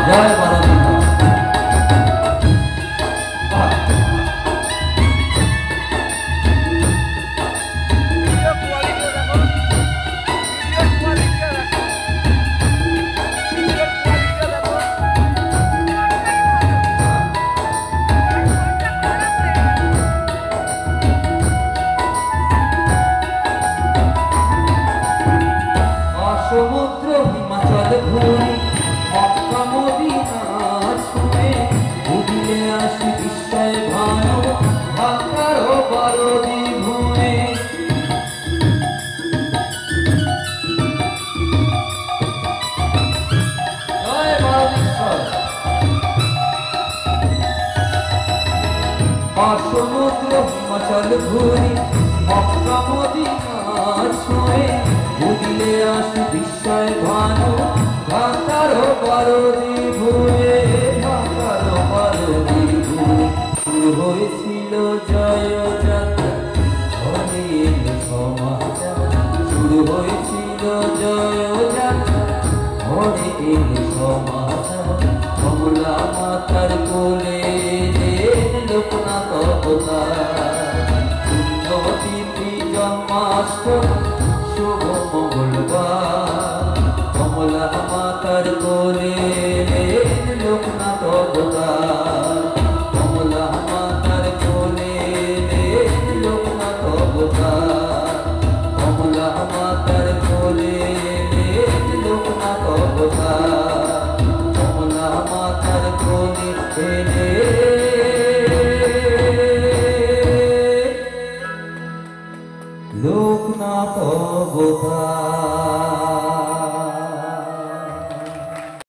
জয় বারাণী। সমুদ্র হিমাচল ঘুরি Mecca Medina ছুঁয়ে বুঝলে আসি বিস্ময় ভানু ঢাকার বারদি ভুঁয়ে। জয় বারাণীশ্বর। সমুদ্র হিমাচল ঘুরি মক্কা মদিনা ছুঁয়ে বুঝলে আসি বিস্ময় ভানু ঢাকার বারদি ভুঁয়ে। ঢাকার বারদি ভুঁয়ে শুরু হয়েছিল জয় যাত্রা ঘরে এলো সমাচার। শুরু হয়েছিল জয় যাত্রা ঘরে এলো সমাচার। কমলা মাতার কোলে লোকনাথ অবতার। পুণ্যতিথি জন্মাষ্টমী শুভ মঙ্গলবার কমলা মাতার কোলে